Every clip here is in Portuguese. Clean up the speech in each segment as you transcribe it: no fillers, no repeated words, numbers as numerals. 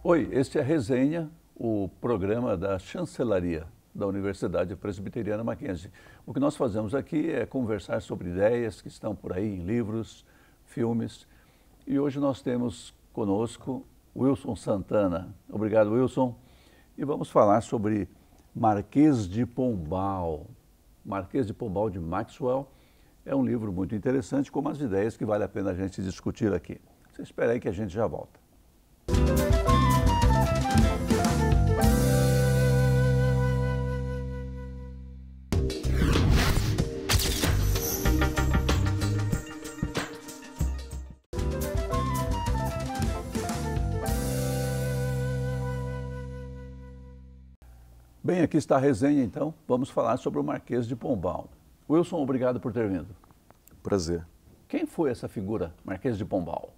Oi, este é a Resenha, o programa da Chancelaria da Universidade Presbiteriana Mackenzie. O que nós fazemos aqui é conversar sobre ideias que estão por aí em livros, filmes. E hoje nós temos conosco Wilson Santana. Obrigado, Wilson. E vamos falar sobre Marquês de Pombal. Marquês de Pombal, de Maxwell. É um livro muito interessante, com umas ideias que vale a pena a gente discutir aqui. Você espera aí que a gente já volta. Bem, aqui está a resenha, então. Vamos falar sobre o Marquês de Pombal. Wilson, obrigado por ter vindo. Prazer. Quem foi essa figura, Marquês de Pombal?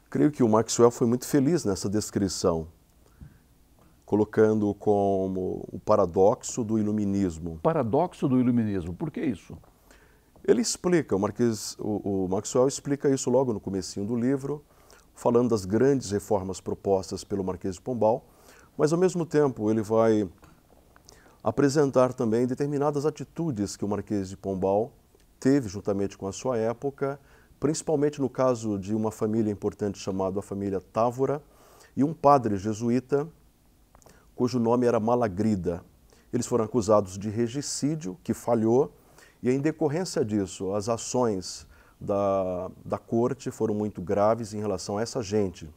Creio que o Maxwell foi muito feliz nessa descrição, colocando como o paradoxo do iluminismo. Paradoxo do iluminismo, por que isso? Ele explica, o Maxwell explica isso logo no comecinho do livro, falando das grandes reformas propostas pelo Marquês de Pombal, mas ao mesmo tempo ele vai apresentar também determinadas atitudes que o Marquês de Pombal teve juntamente com a sua época, principalmente no caso de uma família importante chamada a família Távora e um padre jesuíta cujo nome era Malagrida. Eles foram acusados de regicídio, que falhou, e em decorrência disso, as ações da corte foram muito graves em relação a essa gente.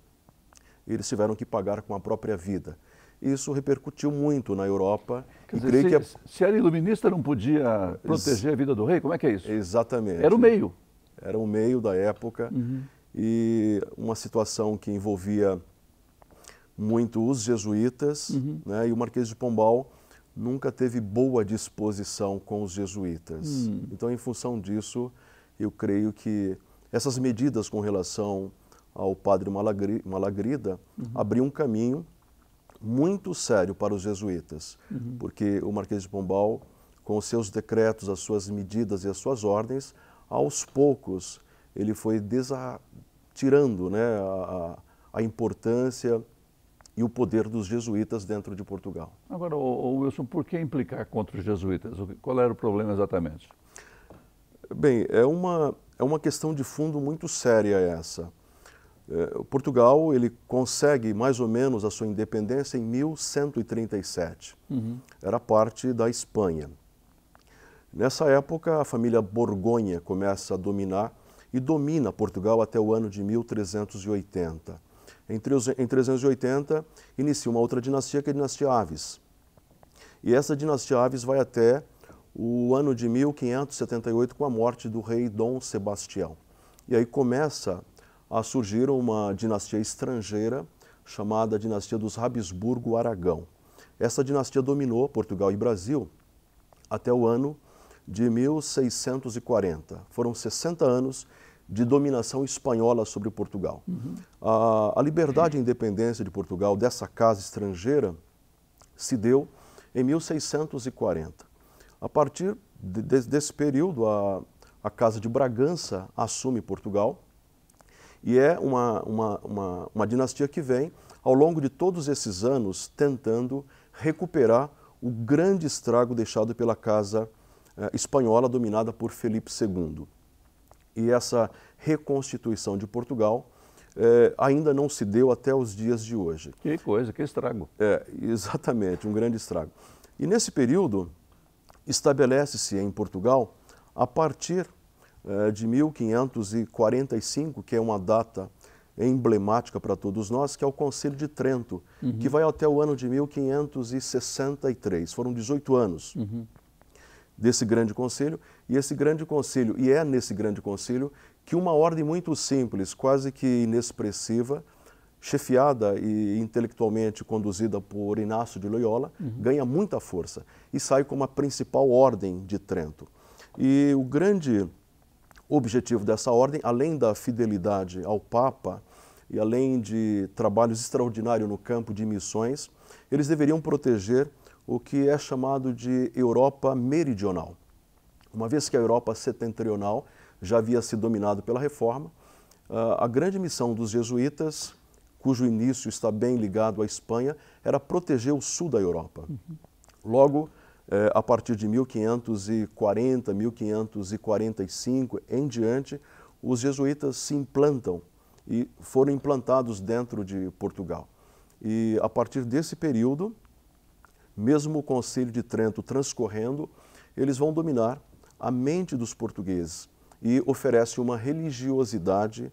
Eles tiveram que pagar com a própria vida. Isso repercutiu muito na Europa. Quer dizer, se era iluminista, não podia proteger a vida do rei? Como é que é isso? Exatamente. Era o meio. Era o meio da época e uma situação que envolvia muito os jesuítas, né? E o Marquês de Pombal nunca teve boa disposição com os jesuítas. Então, em função disso, eu creio que essas medidas com relação ao padre Malagrida abriam um caminho muito sério para os jesuítas, porque o Marquês de Pombal, com os seus decretos, as suas medidas e as suas ordens, aos poucos ele foi tirando, né, a importância e o poder dos jesuítas dentro de Portugal. Agora, Wilson, por que implicar contra os jesuítas? Qual era o problema exatamente? Bem, é uma questão de fundo muito séria essa. Portugal ele consegue mais ou menos a sua independência em 1137. Era parte da Espanha. Nessa época, a família Borgonha começa a dominar e domina Portugal até o ano de 1380. Em 1380, inicia uma outra dinastia, que é a dinastia Aves. E essa dinastia Aves vai até o ano de 1578, com a morte do rei Dom Sebastião. E aí começa a surgir uma dinastia estrangeira chamada dinastia dos Habsburgo-Aragão. Essa dinastia dominou Portugal e Brasil até o ano de 1640. Foram 60 anos de dominação espanhola sobre Portugal. A liberdade e independência de Portugal dessa casa estrangeira se deu em 1640. A partir desse período, a Casa de Bragança assume Portugal e é uma dinastia que vem, ao longo de todos esses anos, tentando recuperar o grande estrago deixado pela Casa espanhola dominada por Felipe II. E essa reconstituição de Portugal ainda não se deu até os dias de hoje. Que coisa, que estrago. Exatamente, um grande estrago. E nesse período, estabelece-se em Portugal, a partir de 1545, que é uma data emblemática para todos nós, que é o Concílio de Trento, que vai até o ano de 1563. Foram 18 anos desse grande concílio, e é nesse grande concílio que uma ordem muito simples, quase que inexpressiva, chefiada e intelectualmente conduzida por Inácio de Loyola, ganha muita força e sai como a principal ordem de Trento. E o grande objetivo dessa ordem, além da fidelidade ao Papa e além de trabalhos extraordinários no campo de missões, eles deveriam proteger o que é chamado de Europa Meridional. Uma vez que a Europa setentrional já havia sido dominada pela Reforma, a grande missão dos jesuítas, cujo início está bem ligado à Espanha, era proteger o sul da Europa. Logo, a partir de 1540, 1545 em diante, os jesuítas se implantam e foram implantados dentro de Portugal. E a partir desse período, mesmo o Concílio de Trento transcorrendo, eles vão dominar a mente dos portugueses e oferecem uma religiosidade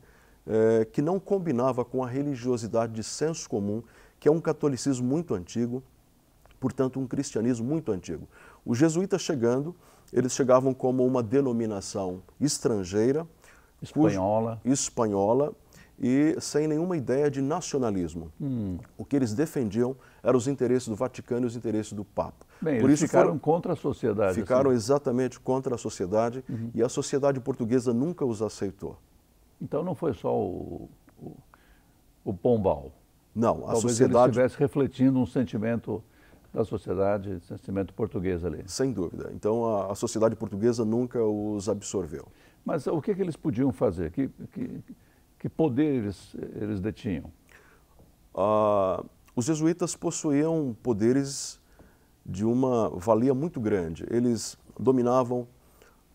que não combinava com a religiosidade de senso comum, que é um catolicismo muito antigo, portanto um cristianismo muito antigo. Os jesuítas chegando, eles chegavam como uma denominação estrangeira, espanhola, e sem nenhuma ideia de nacionalismo. O que eles defendiam eram os interesses do Vaticano e os interesses do Papa. Bem, eles ficaram contra a sociedade. Ficaram exatamente contra a sociedade e a sociedade portuguesa nunca os aceitou. Então não foi só o Pombal. Não, a Talvez sociedade... ele estivesse refletindo um sentimento da sociedade, sentimento português ali. Sem dúvida. Então a sociedade portuguesa nunca os absorveu. Mas o que eles podiam fazer? Que poderes eles detinham? Os jesuítas possuíam poderes de uma valia muito grande. Eles dominavam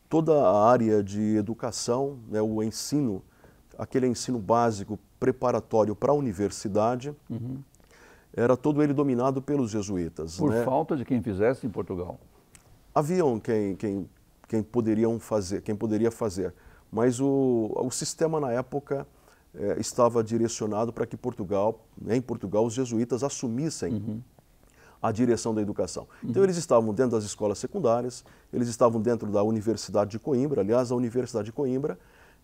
toda a área de educação, né, o ensino, aquele ensino básico preparatório para a universidade, era todo ele dominado pelos jesuítas. Por falta de quem fizesse em Portugal? Haviam quem poderia fazer, mas o sistema na época estava direcionado para que em Portugal, os jesuítas assumissem a direção da educação. Então eles estavam dentro das escolas secundárias, eles estavam dentro da Universidade de Coimbra. Aliás, a Universidade de Coimbra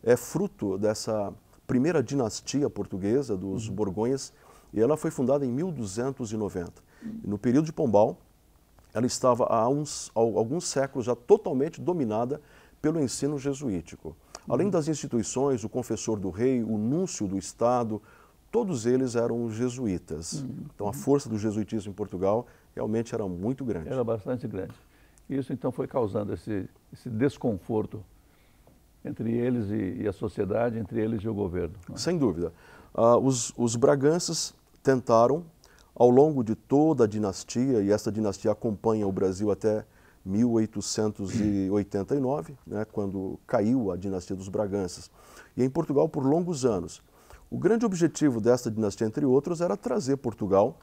é fruto dessa primeira dinastia portuguesa dos Borgonhas, e ela foi fundada em 1290. E no período de Pombal, ela estava há alguns séculos já totalmente dominada pelo ensino jesuítico. Além das instituições, o confessor do rei, o núncio do Estado, todos eles eram jesuítas. Então a força do jesuitismo em Portugal realmente era muito grande. Era bastante grande. Isso então foi causando esse desconforto entre eles e a sociedade, entre eles e o governo. Não é? Sem dúvida. Os Braganças tentaram, ao longo de toda a dinastia, e essa dinastia acompanha o Brasil até 1889, né, quando caiu a dinastia dos Braganças, e em Portugal por longos anos. O grande objetivo desta dinastia, entre outros, era trazer Portugal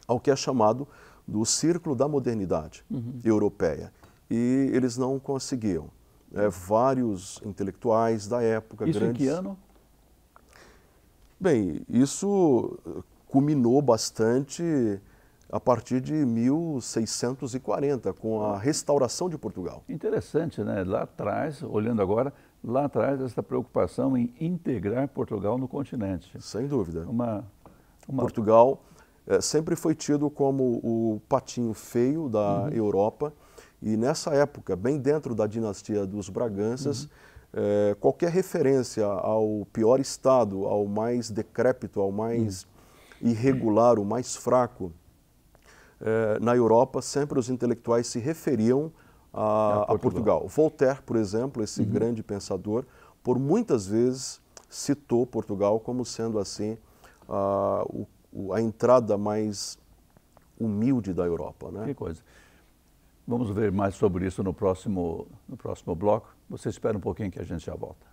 ao que é chamado do Círculo da Modernidade Europeia. E eles não conseguiam. Vários intelectuais da época... Isso grandes... em que ano? Bem, isso culminou bastante a partir de 1640, com a restauração de Portugal. Interessante, né? Lá atrás, olhando agora, lá atrás essa preocupação em integrar Portugal no continente. Sem dúvida. Uma... Portugal sempre foi tido como o patinho feio da Europa, e nessa época, bem dentro da dinastia dos Braganças, qualquer referência ao pior estado, ao mais decrépito, ao mais irregular, o mais fraco, na Europa, sempre os intelectuais se referiam a Portugal. Voltaire, por exemplo, esse grande pensador, por muitas vezes citou Portugal como sendo assim a entrada mais humilde da Europa, né? Que coisa. Vamos ver mais sobre isso no próximo bloco. Você espera um pouquinho que a gente já volta.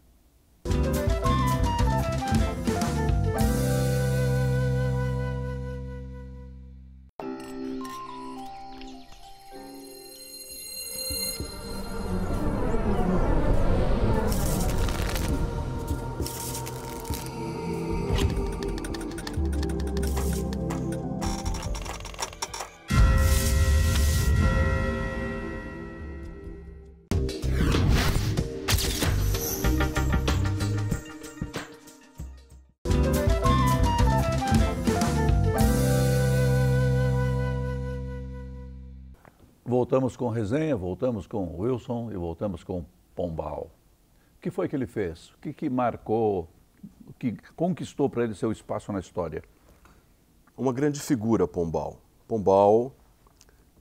Voltamos com resenha, voltamos com Wilson e voltamos com Pombal. O que foi que ele fez? O que marcou, o que conquistou para ele seu espaço na história? Uma grande figura, Pombal. Pombal,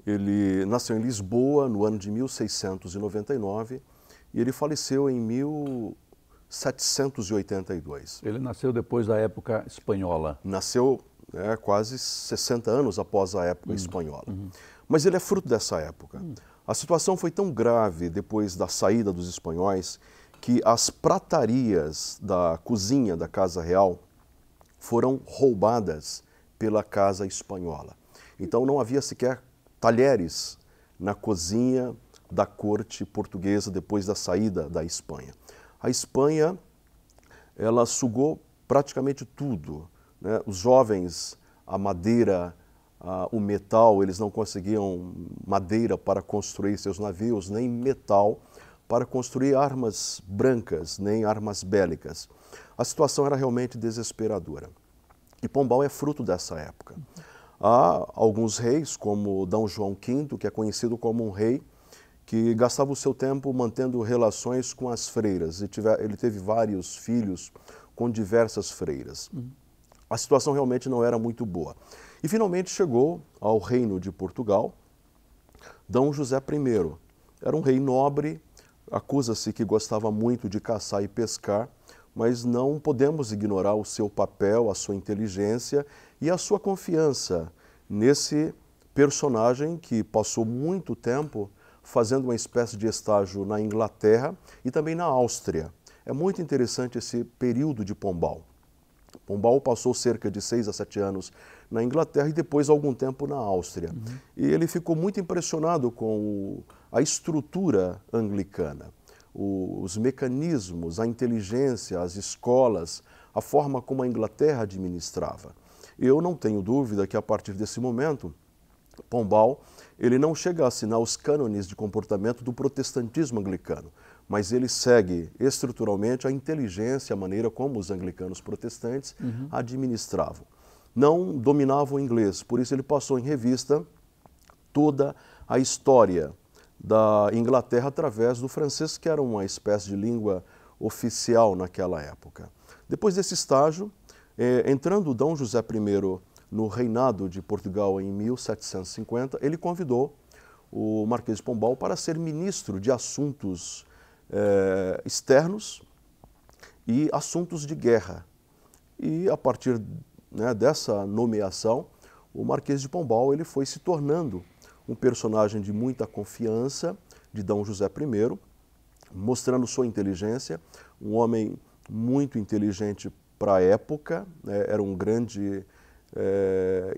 ele nasceu em Lisboa no ano de 1699 e ele faleceu em 1782. Ele nasceu depois da época espanhola. Nasceu quase 60 anos após a época espanhola. Mas ele é fruto dessa época. A situação foi tão grave depois da saída dos espanhóis que as pratarias da cozinha da Casa Real foram roubadas pela Casa Espanhola. Então não havia sequer talheres na cozinha da corte portuguesa depois da saída da Espanha. A Espanha, ela sugou praticamente tudo, né? Os jovens, a madeira, o metal, eles não conseguiam madeira para construir seus navios, nem metal para construir armas brancas, nem armas bélicas. A situação era realmente desesperadora. E Pombal é fruto dessa época. Há alguns reis, como D. João V, que é conhecido como um rei que gastava o seu tempo mantendo relações com as freiras. Ele teve vários filhos com diversas freiras. A situação realmente não era muito boa. E finalmente chegou ao reino de Portugal D. José I. Era um rei nobre, acusa-se que gostava muito de caçar e pescar, mas não podemos ignorar o seu papel, a sua inteligência e a sua confiança nesse personagem que passou muito tempo fazendo uma espécie de estágio na Inglaterra e também na Áustria. É muito interessante esse período de Pombal. Pombal passou cerca de 6 a 7 anos na Inglaterra e depois algum tempo na Áustria. E ele ficou muito impressionado com a estrutura anglicana, os mecanismos, a inteligência, as escolas, a forma como a Inglaterra administrava. Eu não tenho dúvida que a partir desse momento, Pombal, ele não chega a assinar os cânones de comportamento do protestantismo anglicano, mas ele segue estruturalmente a inteligência, a maneira como os anglicanos protestantes administravam. Não dominavam o inglês, por isso ele passou em revista toda a história da Inglaterra através do francês, que era uma espécie de língua oficial naquela época. Depois desse estágio, entrando D. José I no reinado de Portugal em 1750, ele convidou o Marquês de Pombal para ser ministro de assuntos externos e assuntos de guerra. E a partir dessa nomeação, o Marquês de Pombal ele foi se tornando um personagem de muita confiança de D. José I, mostrando sua inteligência, um homem muito inteligente para a época, era um grande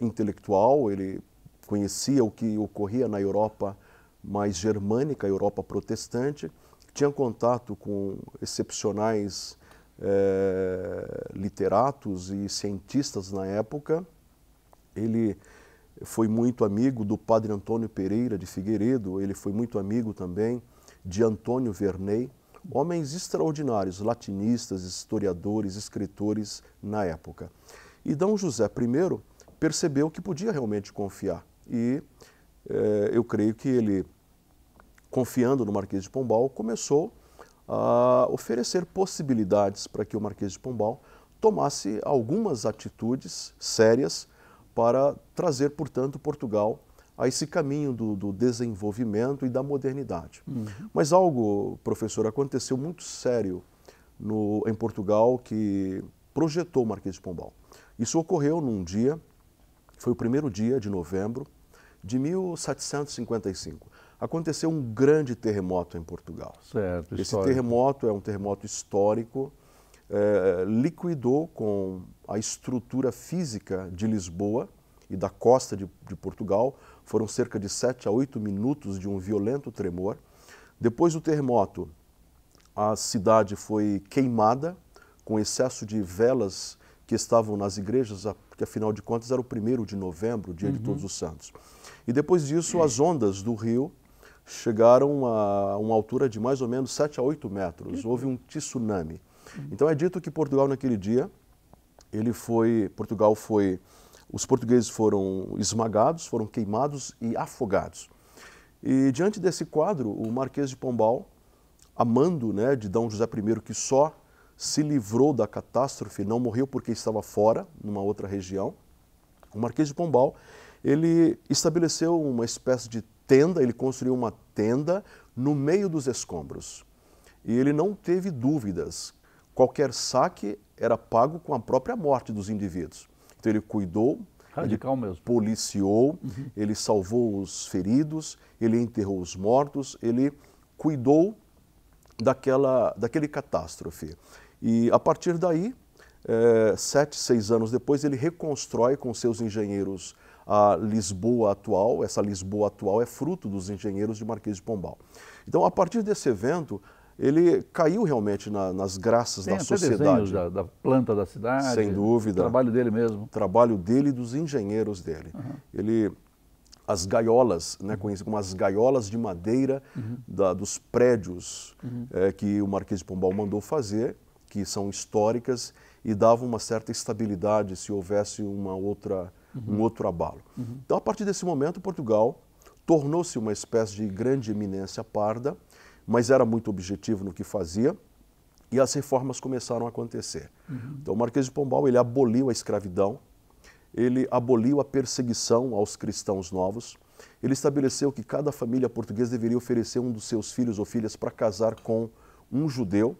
intelectual, ele conhecia o que ocorria na Europa mais germânica, a Europa protestante, tinha contato com excepcionais literatos e cientistas na época. Ele foi muito amigo do padre Antônio Pereira de Figueiredo, ele foi muito amigo também de Antônio Verney, homens extraordinários, latinistas, historiadores, escritores na época. E D. José I percebeu que podia realmente confiar e eu creio que ele, confiando no Marquês de Pombal, começou a oferecer possibilidades para que o Marquês de Pombal tomasse algumas atitudes sérias para trazer, portanto, Portugal a esse caminho do desenvolvimento e da modernidade. Mas algo, professor, aconteceu muito sério em Portugal que projetou o Marquês de Pombal. Isso ocorreu num dia, foi o 1º dia de novembro de 1755. Aconteceu um grande terremoto em Portugal. Certo, esse terremoto é um terremoto histórico, liquidou com a estrutura física de Lisboa e da costa de Portugal. Foram cerca de 7 a 8 minutos de um violento tremor. Depois do terremoto, a cidade foi queimada com excesso de velas que estavam nas igrejas, porque afinal de contas era o 1º de novembro, dia de Todos os Santos. E depois disso, as ondas do rio chegaram a uma altura de mais ou menos 7 a 8 metros. Houve um tsunami. Então é dito que Portugal naquele dia, os portugueses foram esmagados, foram queimados e afogados. E diante desse quadro, o Marquês de Pombal, amando de D. José I, que só se livrou da catástrofe, não morreu porque estava fora, numa outra região, o Marquês de Pombal, ele estabeleceu uma espécie de tenda, ele construiu uma tenda no meio dos escombros. E ele não teve dúvidas qualquer saque era pago com a própria morte dos indivíduos. Então ele cuidou, radical ele mesmo, policiou, ele salvou os feridos, ele enterrou os mortos, ele cuidou daquele catástrofe. E a partir daí, 7, 6 anos depois, ele reconstrói com seus engenheiros a Lisboa atual. Essa Lisboa atual é fruto dos engenheiros de Marquês de Pombal. Então, a partir desse evento, ele caiu realmente nas graças da sociedade. Tem da planta da cidade. Sem dúvida. O trabalho dele mesmo. O trabalho dele e dos engenheiros dele. As gaiolas, né, conhecidas como as gaiolas de madeira dos prédios que o Marquês de Pombal mandou fazer, que são históricas e davam uma certa estabilidade se houvesse um outro abalo. Então, a partir desse momento, Portugal tornou-se uma espécie de grande eminência parda, mas era muito objetivo no que fazia, e as reformas começaram a acontecer. Então, o Marquês de Pombal, ele aboliu a escravidão, ele aboliu a perseguição aos cristãos novos, ele estabeleceu que cada família portuguesa deveria oferecer um dos seus filhos ou filhas para casar com um judeu,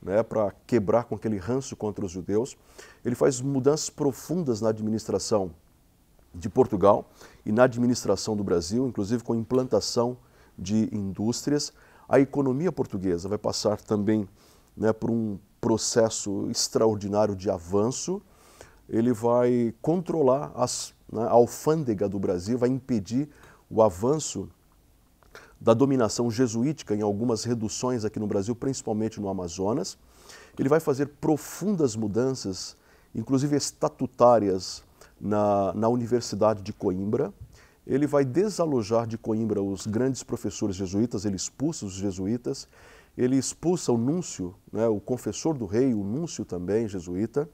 né, para quebrar com aquele ranço contra os judeus. Ele faz mudanças profundas na administração de Portugal e na administração do Brasil, inclusive com a implantação de indústrias. A economia portuguesa vai passar também, né, por um processo extraordinário de avanço. Ele vai controlar a alfândega do Brasil, vai impedir o avanço da dominação jesuítica em algumas reduções aqui no Brasil, principalmente no Amazonas. Ele vai fazer profundas mudanças, inclusive estatutárias, na Universidade de Coimbra. Ele vai desalojar de Coimbra os grandes professores jesuítas, ele expulsa os jesuítas, ele expulsa o núncio, né, o confessor do rei, o núncio também jesuíta.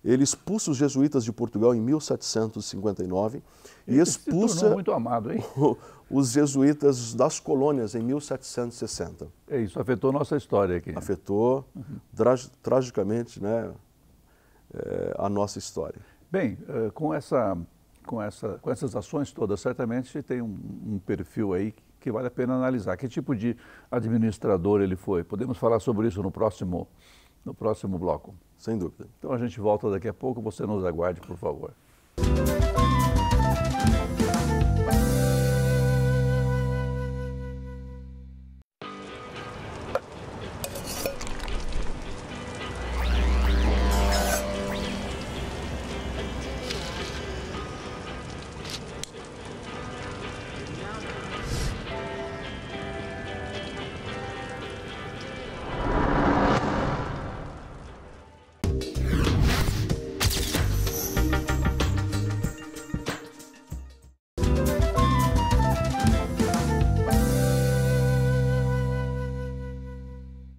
Ele expulsa os jesuítas de Portugal em 1759 e expulsa muito amado, hein? Os jesuítas das colônias em 1760. Isso afetou nossa história aqui. Afetou tragicamente, né, a nossa história. Bem, com essas ações todas, certamente tem um perfil aí que vale a pena analisar. Que tipo de administrador ele foi? Podemos falar sobre isso no próximo bloco. Sem dúvida. Então a gente volta daqui a pouco, você nos aguarde, por favor.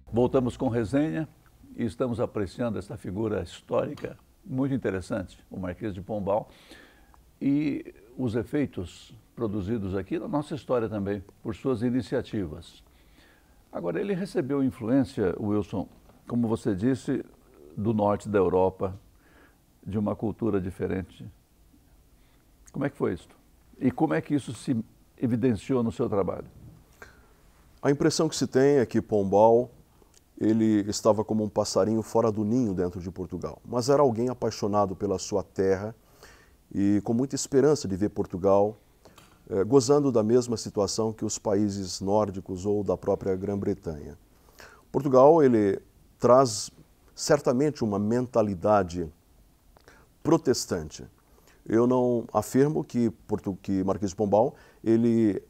Voltamos com resenha e estamos apreciando essa figura histórica muito interessante, o Marquês de Pombal, e os efeitos produzidos aqui na nossa história também, por suas iniciativas. Agora, ele recebeu influência, Wilson, como você disse, do norte da Europa, de uma cultura diferente. Como é que foi isso? E como é que isso se evidenciou no seu trabalho? A impressão que se tem é que Pombal, ele estava como um passarinho fora do ninho dentro de Portugal, mas era alguém apaixonado pela sua terra e com muita esperança de ver Portugal gozando da mesma situação que os países nórdicos ou da própria Grã-Bretanha. Portugal, ele traz certamente uma mentalidade protestante. Eu não afirmo que Marquês de Pombal, ele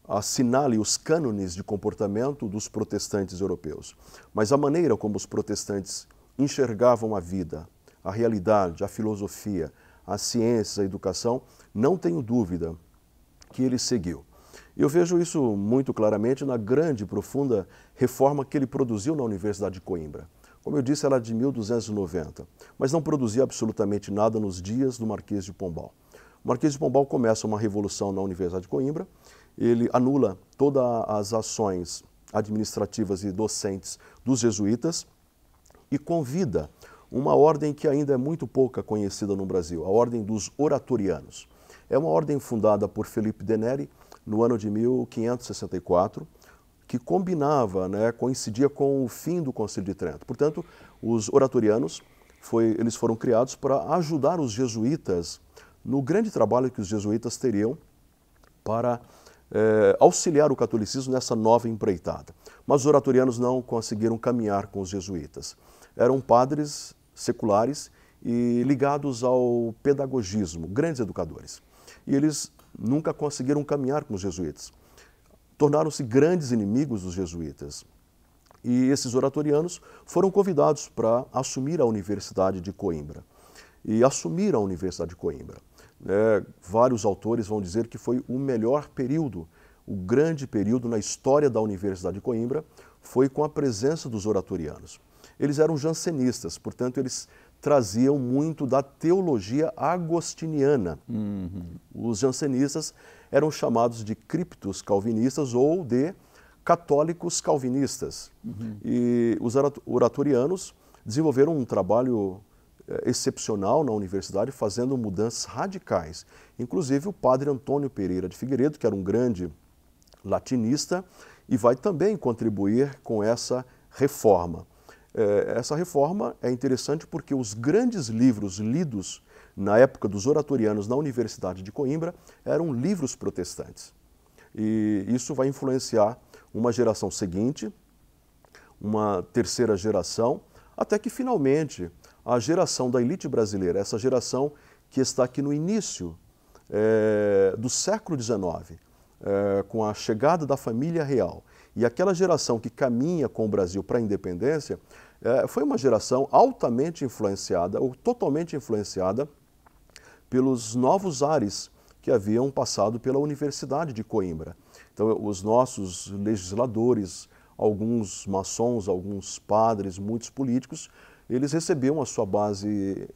assinale os cânones de comportamento dos protestantes europeus. Mas a maneira como os protestantes enxergavam a vida, a realidade, a filosofia, as ciências, a educação, não tenho dúvida que ele seguiu. Eu vejo isso muito claramente na grande e profunda reforma que ele produziu na Universidade de Coimbra. Como eu disse, ela é de 1290, mas não produzia absolutamente nada nos dias do Marquês de Pombal. O Marquês de Pombal começa uma revolução na Universidade de Coimbra, ele anula todas as ações administrativas e docentes dos jesuítas e convida uma ordem que ainda é muito pouca conhecida no Brasil, a Ordem dos Oratorianos. É uma ordem fundada por Felipe de Neri no ano de 1564, que combinava, né, coincidia com o fim do Concílio de Trento. Portanto, os oratorianos eles foram criados para ajudar os jesuítas no grande trabalho que os jesuítas teriam para auxiliar o catolicismo nessa nova empreitada. Mas os oratorianos não conseguiram caminhar com os jesuítas. Eram padres seculares e ligados ao pedagogismo, grandes educadores. E eles nunca conseguiram caminhar com os jesuítas. Tornaram-se grandes inimigos dos jesuítas. E esses oratorianos foram convidados para assumir a Universidade de Coimbra. E assumiram a Universidade de Coimbra. Vários autores vão dizer que foi o melhor período, o grande período na história da Universidade de Coimbra, foi com a presença dos oratorianos. Eles eram jansenistas, portanto, eles traziam muito da teologia agostiniana. Os jansenistas eram chamados de criptos calvinistas ou de católicos calvinistas. E os oratorianos desenvolveram um trabalho excepcional na universidade, fazendo mudanças radicais. Inclusive o padre Antônio Pereira de Figueiredo, que era um grande latinista, e vai também contribuir com essa reforma. Essa reforma é interessante porque os grandes livros lidos na época dos oratorianos na Universidade de Coimbra eram livros protestantes. E isso vai influenciar uma geração seguinte, uma terceira geração, até que finalmente a geração da elite brasileira, essa geração que está aqui no início do século XIX, com a chegada da família real, e aquela geração que caminha com o Brasil para a independência, foi uma geração altamente influenciada, ou totalmente influenciada, pelos novos ares que haviam passado pela Universidade de Coimbra. Então, os nossos legisladores, alguns maçons, alguns padres, muitos políticos, eles recebiam a sua base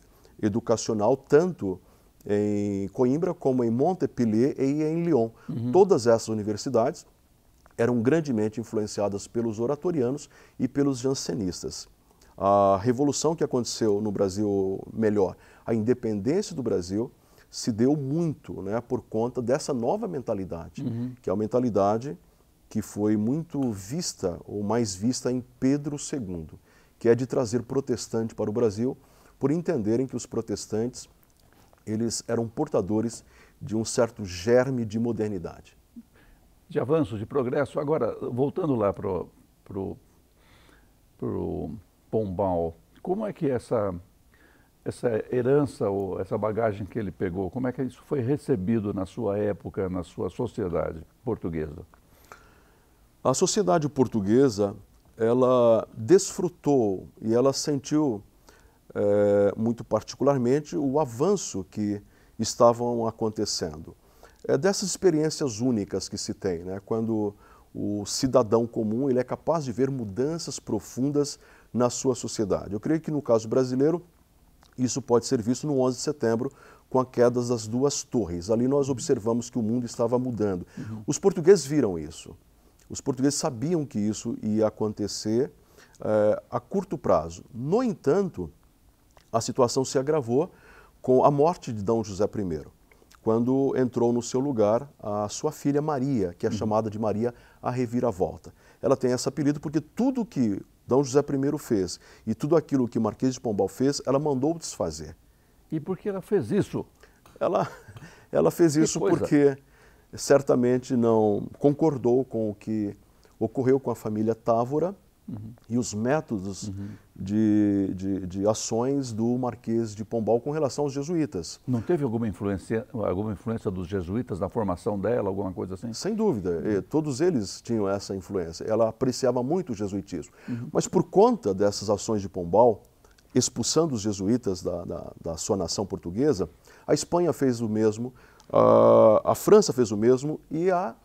educacional tanto em Coimbra como em Montpellier e em Lyon. Todas essas universidades eram grandemente influenciadas pelos oratorianos e pelos jansenistas. A revolução que aconteceu no Brasil, melhor, a independência do Brasil, se deu muito, né, por conta dessa nova mentalidade, que é a mentalidade que foi muito vista, ou mais vista, em Pedro II, que é de trazer protestante para o Brasil, por entenderem que os protestantes eles eram portadores de um certo germe de modernidade. De avanço, de progresso. Agora, voltando lá para o Pombal, como é que essa herança ou essa bagagem que ele pegou, como é que isso foi recebido na sua época, na sua sociedade portuguesa? A sociedade portuguesa, ela desfrutou e ela sentiu muito particularmente o avanço que estavam acontecendo. Dessas experiências únicas que se tem, né? Quando o cidadão comum ele é capaz de ver mudanças profundas na sua sociedade. Eu creio que no caso brasileiro, isso pode ser visto no 11 de setembro, com a queda das duas torres. Ali nós observamos que o mundo estava mudando. Os portugueses viram isso. Os portugueses sabiam que isso ia acontecer a curto prazo. No entanto, a situação se agravou com a morte de D. José I, quando entrou no seu lugar a sua filha Maria, que é chamada de Maria a Reviravolta. Ela tem esse apelido porque tudo que D. José I fez e tudo aquilo que o Marquês de Pombal fez, ela mandou desfazer. E por que ela fez isso? Ela fez isso porque certamente não concordou com o que ocorreu com a família Távora e os métodos de ações do Marquês de Pombal com relação aos jesuítas. Não teve alguma influência dos jesuítas na formação dela, alguma coisa assim? Sem dúvida, todos eles tinham essa influência. Ela apreciava muito o jesuitismo. Mas por conta dessas ações de Pombal, expulsando os jesuítas da sua nação portuguesa, a Espanha fez o mesmo, a França fez o mesmo e a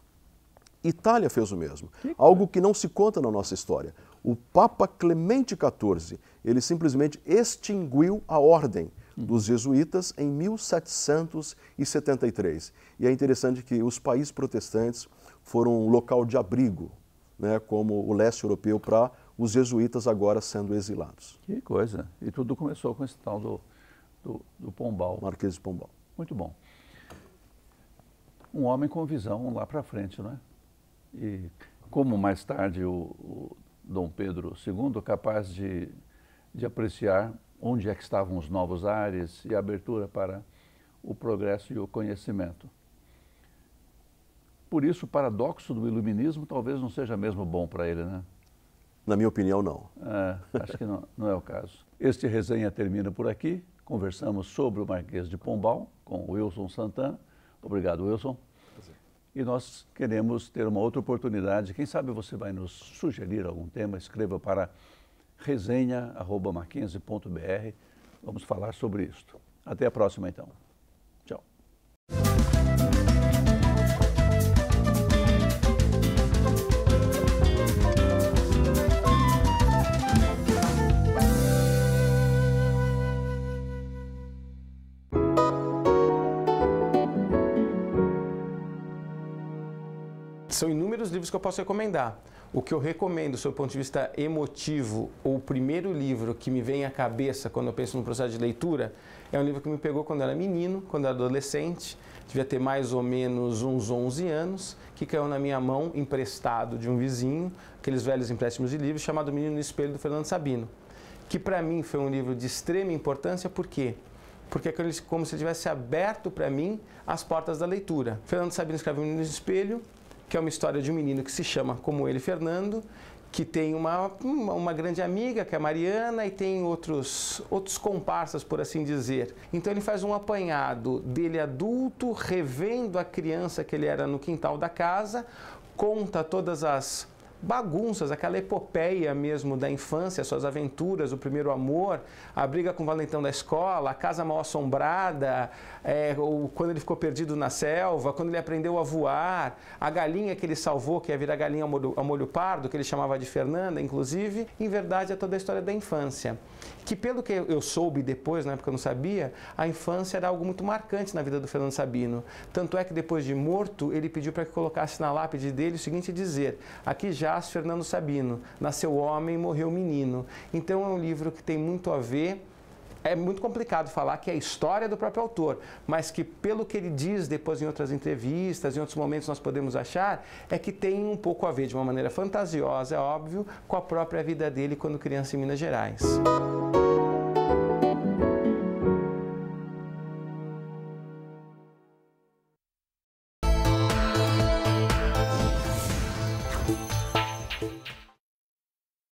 Itália fez o mesmo. Algo que não se conta na nossa história. O Papa Clemente XIV, ele simplesmente extinguiu a ordem dos jesuítas em 1773. E é interessante que os países protestantes foram um local de abrigo, né, como o leste europeu, para os jesuítas agora sendo exilados. Que coisa! E tudo começou com esse tal do Pombal. Marquês de Pombal. Muito bom. Um homem com visão lá para frente, não é? E como mais tarde o Dom Pedro II, capaz de apreciar onde é que estavam os novos ares e a abertura para o progresso e o conhecimento. Por isso, o paradoxo do iluminismo talvez não seja mesmo bom para ele, né? Na minha opinião, não. Acho que não é o caso. Este resenha termina por aqui. Conversamos sobre o Marquês de Pombal com Wilson Santana. Obrigado, Wilson. E nós queremos ter uma outra oportunidade. Quem sabe você vai nos sugerir algum tema, escreva para resenha@mackenzie.br. Vamos falar sobre isso. Até a próxima, então. Tchau. São inúmeros livros que eu posso recomendar. O que eu recomendo, sob o ponto de vista emotivo, ou o primeiro livro que me vem à cabeça quando eu penso no processo de leitura, é um livro que me pegou quando eu era menino, quando eu era adolescente, devia ter mais ou menos uns 11 anos, que caiu na minha mão, emprestado de um vizinho, aqueles velhos empréstimos de livros, chamado Menino no Espelho, do Fernando Sabino, que para mim foi um livro de extrema importância. Por quê? Porque é como se ele tivesse aberto para mim as portas da leitura. Fernando Sabino escreve Menino no Espelho, que é uma história de um menino que se chama como ele, Fernando, que tem uma grande amiga, que é a Mariana, e tem outros comparsas, por assim dizer. Então ele faz um apanhado dele adulto, revendo a criança que ele era no quintal da casa, conta todas as bagunças, aquela epopeia mesmo da infância, suas aventuras, o primeiro amor, a briga com o valentão da escola, a casa mal assombrada, quando ele ficou perdido na selva, quando ele aprendeu a voar, a galinha que ele salvou, que ia virar galinha ao molho pardo, que ele chamava de Fernanda, inclusive. Em verdade, é toda a história da infância. Que pelo que eu soube depois, na época eu não sabia, a infância era algo muito marcante na vida do Fernando Sabino. Tanto é que depois de morto, ele pediu para que colocasse na lápide dele o seguinte dizer: aqui jaz Fernando Sabino, nasceu homem, morreu menino. Então é um livro que tem muito a ver. É muito complicado falar que é a história do próprio autor, mas que pelo que ele diz depois em outras entrevistas, em outros momentos nós podemos achar, é que tem um pouco a ver, de uma maneira fantasiosa, é óbvio, com a própria vida dele quando criança em Minas Gerais.